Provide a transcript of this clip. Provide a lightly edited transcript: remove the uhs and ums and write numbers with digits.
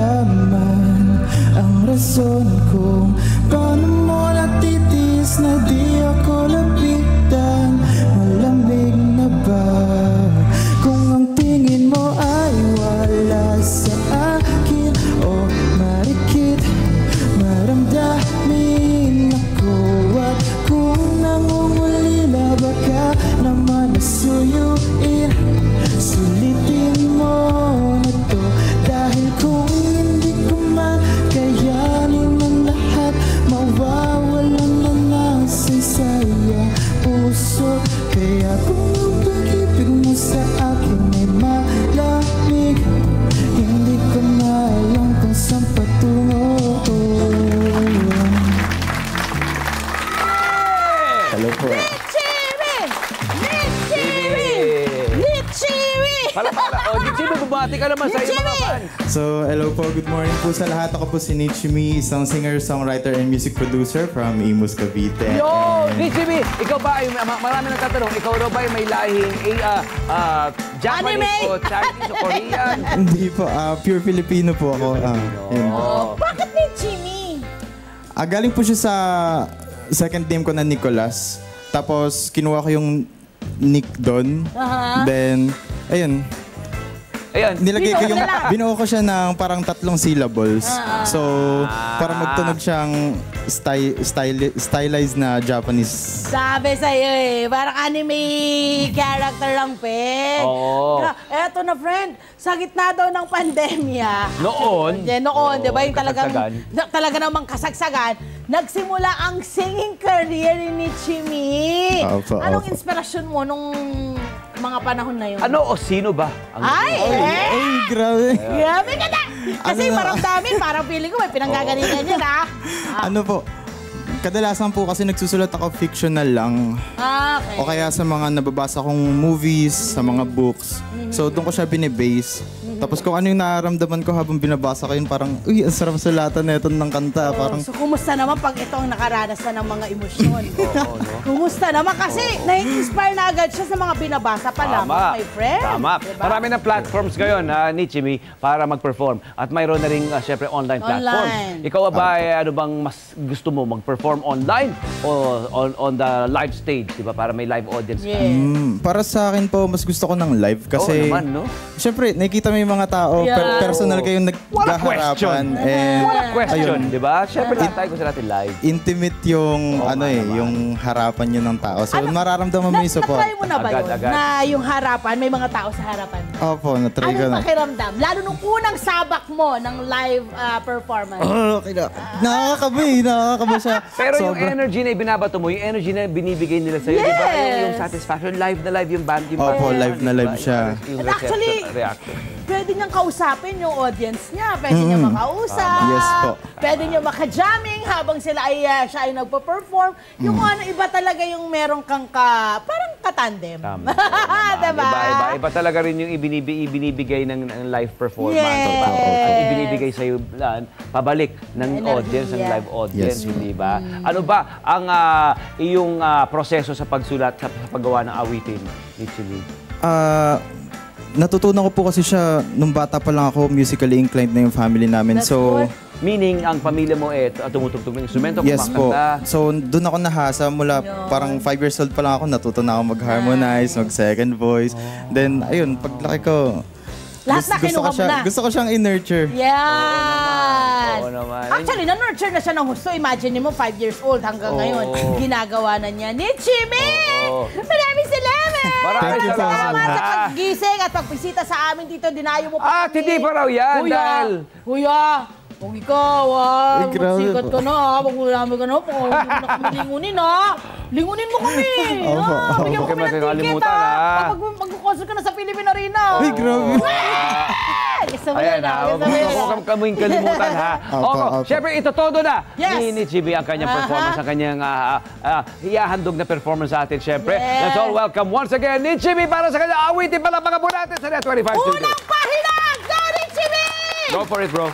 malaman ang rason kung paano mo natitiis na di ako lapitan. Malamig na ba kung ang tingin mo ay wala sa akin o marikit? Maramdamin ako at kung nangungulila baka naman nasuyuin. Sulitin mo na to dahil kung hindi ko makayanin ang lahat, mawawalan na ng sinsaya puso. Kaya kung ang pag-ibig mo sa akin ay malamig, hindi ko na alam kung saan patungo. Hello po. Nichimi, bumati ka naman sa iyo mga fans. So, hello po, good morning po sa lahat. Ako po si Nichimi, isang singer, songwriter, and music producer from Imus, Cavite. Yo! Nichimi, ikaw ba ay, marami nagtatanong, ikaw daw ba ay may lahing Japanese o Chinese o Korean? Hindi po, pure Filipino po ako. Bakit Nichimi? Galing po siya sa second name ko na Nicolas. Tapos, kinuha ko yung Nick doon. Then, ayun. Ayan. Nilagay ko yung, binuo ko siya ng parang 3 syllables. So, para magtunog siyang stylized na Japanese. Sabi sa'yo eh, parang anime character lang, Pe. Oo. Eto na, friend, sa gitna daw ng pandemya. Noon, di ba yung kasagsagan. talaga namang kasagsagan, nagsimula ang singing career ni Chimi. Anong inspirasyon mo nung mga panahon na yun? ano o sino ba? Ay, grabe. Grabe ka na! Kasi maramdamin, parang feeling ko may pinanggagalingan yan, ha? Ano po, kadalasan po kasi nagsusulat ako fictional lang. Okay. O kaya sa mga nababasa kong movies, sa mga books. So, doon ko siya binibase. Tapos kung ano yung nararamdaman ko habang binabasa ko yun, parang, uy, ang sarap sulatan na ito ng kanta. Parang, So, kumusta naman pag ito ang nakaranas na ng mga emosyon? Kumusta naman? Kasi nai-inspire na agad siya sa mga binabasa pa lamang, my friend. Tama. Diba? Marami ng platforms ngayon, Nichimi, para mag-perform. At mayroon na rin, syempre, online platforms. Ikaw ba, ano bang mas gusto mo, mag-perform online o on the live stage, di ba? Para may live audience. para sa akin po, mas gusto ko ng live. Kasi, naman, no? syempre, nakikita mo yung mga tao, personal kayong naghaharapan. Wala question, di ba? Syempre, tayo gusto natin live. Intimate yung, yung harapan nyo ng tao. So, mararamdaman mo yung support. Na-try mo na ba yun? Agad. Na yung harapan, may mga tao sa harapan? Opo, na-try ko Anong na. pakiramdam? Lalo nung unang sabak mo ng live performance. Okay na. Nakakaba siya. Pero yung energy na ibinabato mo, yung energy na binibigay nila sa'yo, di ba? Yung satisfaction, live na live yung band. Opo, live na live siya. Yung Actually, reaction. pwede niyang kausapin yung audience niya. Pwede niya makausap. Yes po. Pwede niya maka-jamming habang siya ay nagpo-perform. Yung ano, iba talaga yung meron kang parang katandem. Diba? Iba talaga rin yung ibinibigay ng live performance. Yes. At ibinibigay sa'yo pabalik ng audience, ng live audience, hindi ba? Ano ba ang iyong proseso sa pagsulat, sa paggawa ng awitin, Nichimi? Natutunan ko po kasi siya nung bata pa lang ako, musically inclined na yung family namin. Meaning, ang pamilya mo tumutugtog ng instrumento, yes po. kumakanta. So, doon ako nahasa mula parang 5 years old pa lang ako, natuto na ako mag-harmonize, mag-second voice. Then, ayun, paglaki ko, Lahat na kinuha mo na. Gusto ko siyang in-nurture. Yan! Oo naman. Actually, na-nurture na siya ng gusto. Imagine mo, 5 years old hanggang ngayon. Ginagawa na niya. Nichimi! Maraming salamat! Maraming salamat sa paggising at pagpisita sa amin dito. Dinayo mo pa kami. Hindi pa raw yan dahil... Kuya! Kung ikaw, magsikat ka na, pag marami ka na, pag hindi mo na kami lingunin, lingunin mo kami. Bigyan mo kami ng ticket, pag mag-concert ka na sa Philippine Arena. Uy, grabe. Ayan huwag kaming kalimutan, ha? Siyempre, ito todo na ni Nichimi ang kanyang performance, ang kanyang hiyahandog na performance sa atin, siyempre. Let's all welcome once again, Nichimi, para sa kanyang awitin pala mga natin sa Net 25 Studio. Unang pahinag! Go, Nichimi! Go for it, bro.